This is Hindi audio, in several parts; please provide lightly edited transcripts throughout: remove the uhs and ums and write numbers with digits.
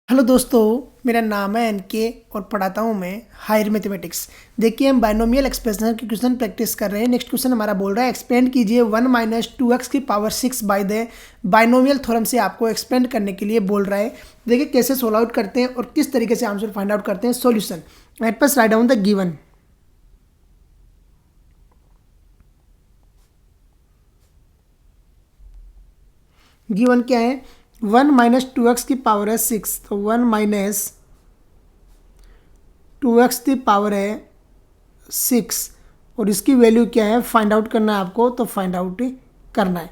हेलो दोस्तों, मेरा नाम है एनके और पढ़ाता हूँ मैं हायर मैथमेटिक्स। देखिए, हम बाइनोमियल एक्सप्रेशन के क्वेश्चन प्रैक्टिस कर रहे हैं। नेक्स्ट क्वेश्चन हमारा बोल रहा है एक्सपेंड कीजिए 1 माइनस 2x की power 6 by the binomial theorem से आपको एक्सपेंड करने के लिए बोल रहा है। देखिए कैसे सोल्व आउट करते हैं और किस तरीके से आंसर फाइंड आउट करते हैं। Solution at first write down the given. Given क्या है? 1 माइनस 2x की पावर है 6, तो 1 माइनस 2x की पावर है 6 और इसकी वैल्यू क्या है फाइंड आउट करना है आपको। तो फाइंड आउट करना है।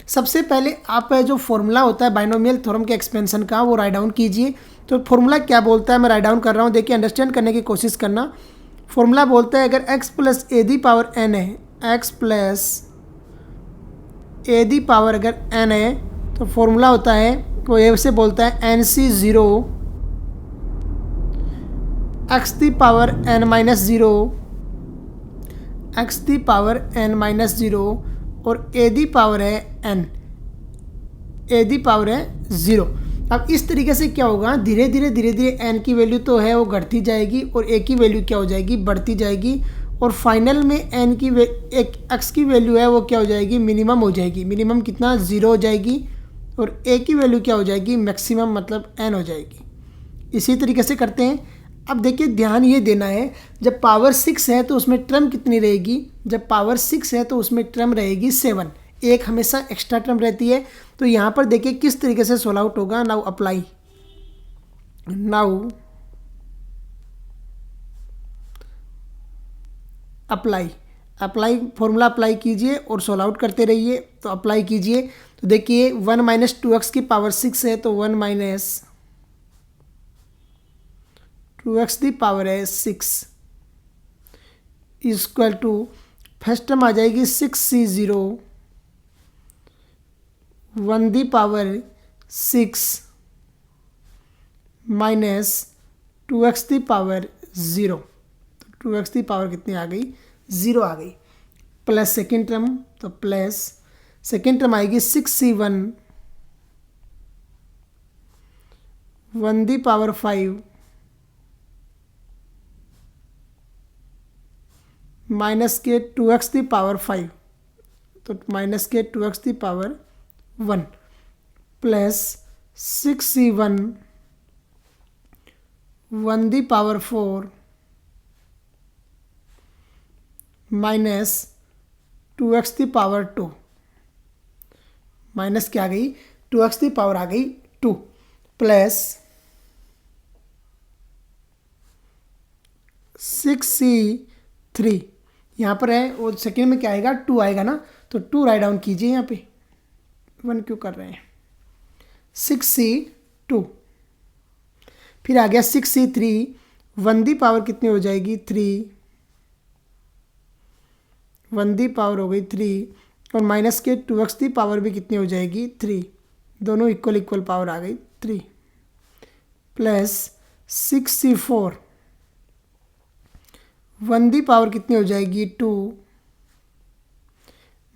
सबसे पहले आप जो फॉर्मूला होता है बाइनोमियल थ्योरम के एक्सपेंशन का वो राइट डाउन कीजिए। तो फॉर्मूला क्या बोलता है, मैं राइट डाउन कर रहा हूँ। देखिए अंडरस्टैंड करने की कोशिश करना। फॉर्मूला बोलता है अगर x plus A the power n है, x plus A the power अगर n है तो फॉर्मूला होता है वो ऐसे बोलता है NC0 x the power n minus zero, x the power n minus zero और a दी पावर है n, a दी पावर है ज़ीरो। अब इस तरीके से क्या होगा, धीरे धीरे n की वैल्यू तो है वो घटती जाएगी और a की वैल्यू क्या हो जाएगी, बढ़ती जाएगी। और फाइनल में n की x की वैल्यू है वो क्या हो जाएगी, मिनिमम हो जाएगी। मिनिमम कितना, 0 हो जाएगी। और a की वैल्यू क्या हो जाएगी, मैक्सिमम मतलब n हो जाएगी। इसी तरीके से करते हैं। अब देखिए ध्यान ये देना है, जब पावर 6 है तो उसमें टर्म कितनी रहेगी, जब पावर 6 है तो उसमें टर्म रहेगी 7, एक हमेशा एक्स्ट्रा टर्म रहती है। तो यहाँ पर देखिए किस तरीके से सोल्व आउट होगा। Now apply, apply formula apply कीजिए और सोल्व आउट करते रहिए। तो अप्लाई कीजिए तो देखिए 1 माइनस 2x की पावर 6 है तो 1 माइनस 2x दी पावर है 6 इक्वल टू फर्स्ट टर्म आ जाएगी 6c0 1 the power 6 minus 2x the power 0। तो 2x दी पावर कितनी आ गई, 0 आ गई। प्लस सेकेंड टर्म, तो प्लस सेकेंड टर्म आएगी 6c1 1 दी पावर 5 माइनस के 2x दी पावर 5, तो माइनस के 2x the power 1 plus 6c1 1 the power 4 minus 2x the power 2, minus क्या आ गई, 2x दी पावर आ गई 2 प्लस 6c3 यहाँ पर है और सेकेंड में क्या आएगा, 2 आएगा ना। तो 2 राइट डाउन कीजिए, यहाँ पे 1 क्यों कर रहे हैं, 6c2 फिर आ गया 6c3 1 दी पावर कितनी हो जाएगी 3, 1 दी पावर हो गई 3 और माइनस के 2x दी पावर भी कितनी हो जाएगी 3, दोनों इक्वल पावर आ गई 3 प्लस 6c4 1 दी पावर कितनी हो जाएगी 2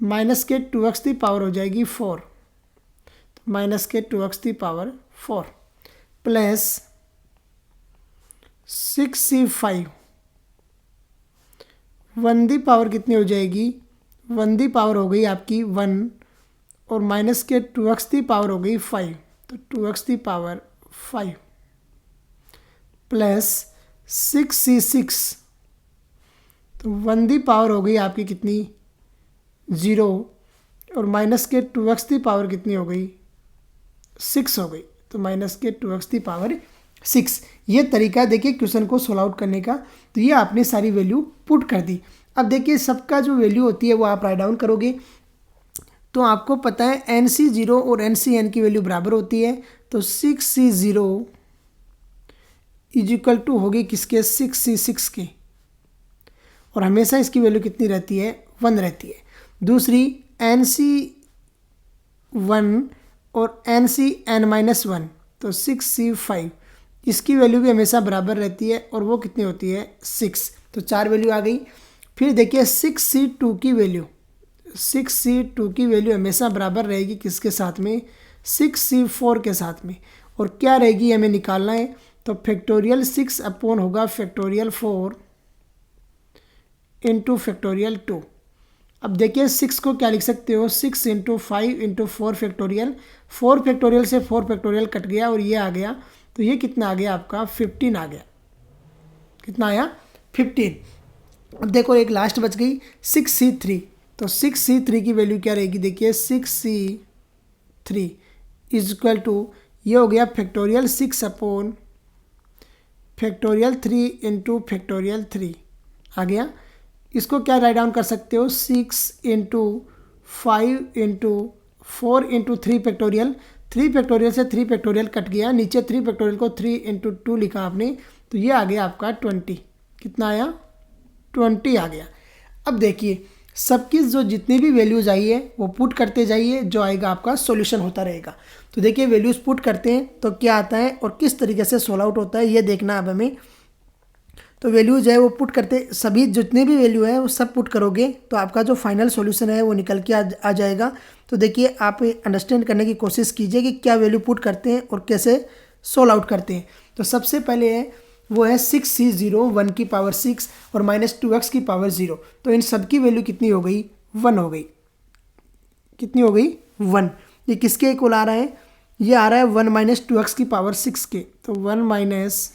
माइनस के 2x दी पावर हो जाएगी 4, तो माइनस के 2x the power 4 plus 6c5 1 the power कितनी हो जाएगी, 1 दी पावर हो गई आपकी 1 और माइनस के 2x दी पावर हो गई 5, तो 2x the power 5 plus 6c6 तो 1 दी पावर हो गई आपकी कितनी 0 और माइनस के 2x दी पावर कितनी हो गई 6 हो गई, तो माइनस के 2x दी पावर 6। ये तरीका देखिए क्वेश्चन को सोल्व आउट करने का। तो ये आपने सारी वैल्यू पुट कर दी। अब देखिए सबका जो वैल्यू होती है वो आप राइट डाउन करोगे। तो आपको पता है NC0 और NCN की वैल्यू बराबर होती है। तो 6C0 इज इक्वल टू होगी किसके, 6C6 के, और हमेशा इसकी वैल्यू कितनी रहती है, 1 रहती है। दूसरी NC1 और NCN-1 तो 6C5 इसकी वैल्यू भी हमेशा बराबर रहती है और वो कितनी होती है 6, तो 4 वैल्यू आ गई। फिर देखिए 6C2 की वैल्यू हमेशा बराबर रहेगी किसके साथ में, 6C4 के साथ में, और क्या रहेगी हमें निकालना है। तो फैक्टोरियल 6 अपॉन होगा फैक्टोरियल 4 इंटू फैक्टोरियल 2। अब देखिए 6 को क्या लिख सकते हो, 6 इंटू 5 इंटू 4 फैक्टोरियल, 4 फैक्टोरियल से 4 फैक्टोरियल कट गया और ये आ गया, तो ये कितना आ गया आपका 15 आ गया। कितना आया 15। अब देखो एक लास्ट बच गई 6C3, तो 6C3 की वैल्यू क्या रहेगी, देखिए 6C3 इज इक्वल टू, ये हो गया factorial 6 upon factorial 3 into factorial 3 आ गया। इसको क्या राइट डाउन कर सकते हो, 6 into 5 into 4 into 3 factorial, 3 factorial से 3 फैक्टोरियल कट गया, नीचे 3 फैक्टोरियल को 3 इंटू 2 लिखा आपने, तो ये आ गया आपका 20। कितना आया 20 आ गया। अब देखिए सबकी जो जितनी भी वैल्यूज़ आई है वो पुट करते जाइए, जो आएगा आपका सॉल्यूशन होता रहेगा। तो देखिए वैल्यूज़ पुट करते हैं तो क्या आता है और किस तरीके से सोल्व आउट होता है ये देखना अब हमें। तो वैल्यू जो है वो पुट करते, सभी जितने भी वैल्यू है वो सब पुट करोगे तो आपका जो फाइनल सॉल्यूशन है वो निकल के आ जाएगा। तो देखिए आप अंडरस्टैंड करने की कोशिश कीजिए कि क्या वैल्यू पुट करते हैं और कैसे सोल्व आउट करते हैं। तो सबसे पहले है वो है 6C0 1 की पावर 6 और -2x की पावर 0। तो इन सब की वैल्यू कितनी हो गई 1 हो गई। कितनी हो गई 1। ये किसके इक्वल आ रहा है, ये आ रहा है 1 - 2x की पावर 6 के। तो 1 -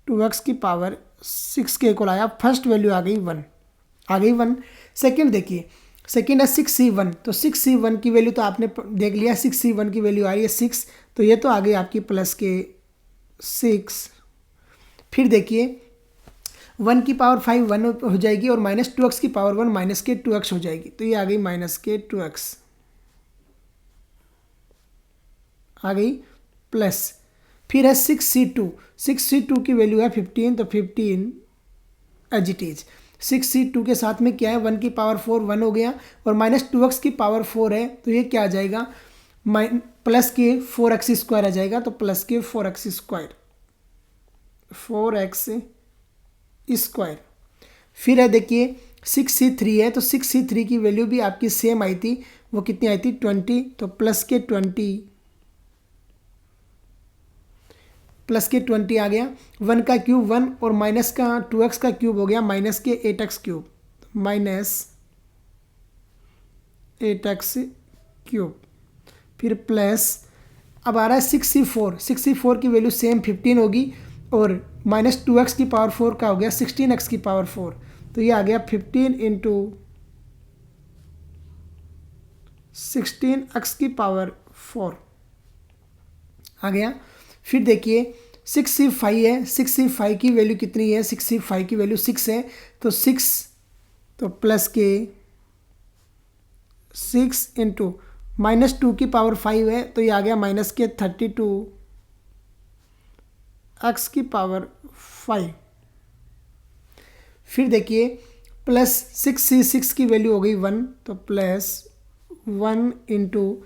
2x की पावर 6 के इक्वल आया। फर्स्ट वैल्यू आ गई 1, आ गई 1। सेकेंड देखिए, सेकेंड है 6C1, तो 6C1 की वैल्यू तो आपने देख लिया, 6C1 की वैल्यू आ रही है 6, तो ये तो आ गई आपकी प्लस के 6। फिर देखिए 1 की पावर 5 1 हो जाएगी और -2x की पावर 1 माइनस के 2x हो जाएगी, तो ये आ गई माइनस के 2x आ गई प्लस। फिर है 6C2, 6C2 की वैल्यू है 15, तो 15 एज इट इज। 6C2 के साथ में क्या है 1 की पावर 4 1 हो गया और -2x की पावर 4 है, तो ये क्या आ जाएगा प्लस के 4x स्क्वायर आ जाएगा, तो प्लस के 4x स्क्वायर, 4x स्क्वायर। फिर है देखिए 6C3 है, तो 6C3 की वैल्यू भी आपकी सेम आई थी, वो कितनी आई थी 20, तो प्लस के 20 आ गया। 1 का क्यूब 1 और माइनस का 2x का क्यूब हो गया माइनस के 8x cube, minus 8x cube. फिर प्लस अब आ रहा है 6C4, 6C4 की वैल्यू सेम 15 होगी और -2x की पावर 4 का हो गया 16x की पावर 4, तो ये आ गया 15 इंटू 16x की पावर 4 आ गया। फिर देखिए 6C5 है, 6C5 की वैल्यू कितनी है, 6C5 की वैल्यू 6 है, तो 6 तो प्लस के 6 इंटू -2 की पावर 5 है, तो ये आ गया माइनस के 32x की पावर 5। फिर देखिए प्लस 6C6 की वैल्यू हो गई 1, तो प्लस 1 इंटू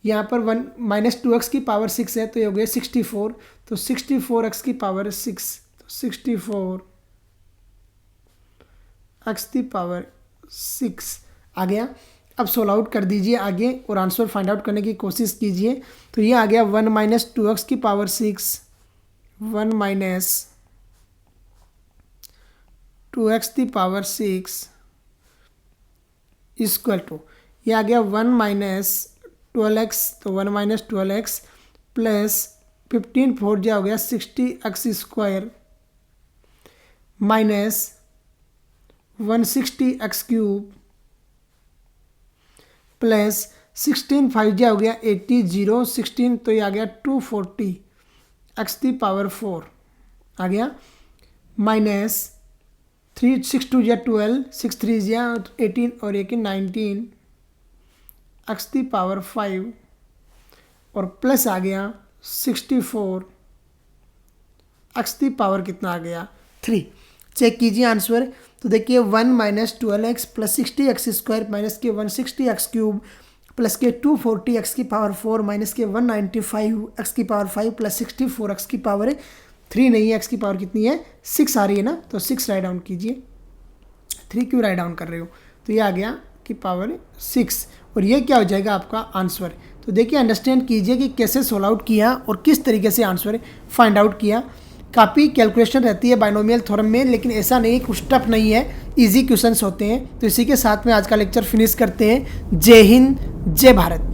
यहाँ पर 1 -2x की पावर 6 है, तो ये हो गया 64, तो 64x की पावर 6, तो 64x की पावर 6 आ गया। अब सोल्व आउट कर दीजिए आगे और आंसर फाइंड आउट करने की कोशिश कीजिए। तो ये आ गया 1 - 2x की पावर 6, 1 - 2x की पावर 6 इक्वल टू, ये आ गया 1 - 12x, तो 1 - 12x प्लस 15 4 जा हो गया 60x square minus 160x cube plus 16 5 जा हो गया 80 0 16, तो ये आ गया 240x की पावर 4 आ गया माइनस 3 6 2 जा 12 6 3 जा 18 और 19 x की पावर 5 और प्लस आ गया 64 x की पावर कितना आ गया 3। चेक कीजिए आंसर। तो देखिए 1 - 12x plus 60x square minus के 160x क्यूब प्लस के 240x की पावर 4 माइनस के 195x की पावर 5 प्लस 64x की पावर 3 नहीं है, x की पावर कितनी है 6 आ रही है ना, तो 6 राइट डाउन कीजिए। 3 क्यों राइट डाउन कर रहे हो, तो ये आ गया की पावर 6 और ये क्या हो जाएगा आपका आंसर। तो देखिए अंडरस्टैंड कीजिए कि कैसे सोल्व आउट किया और किस तरीके से आंसर फाइंड आउट किया। काफ़ी कैलकुलेशन रहती है बाइनोमियल थ्योरम में, लेकिन ऐसा नहीं, कुछ टफ नहीं है, इजी क्वेश्चंस होते हैं। तो इसी के साथ में आज का लेक्चर फिनिश करते हैं। जय हिंद, जय भारत।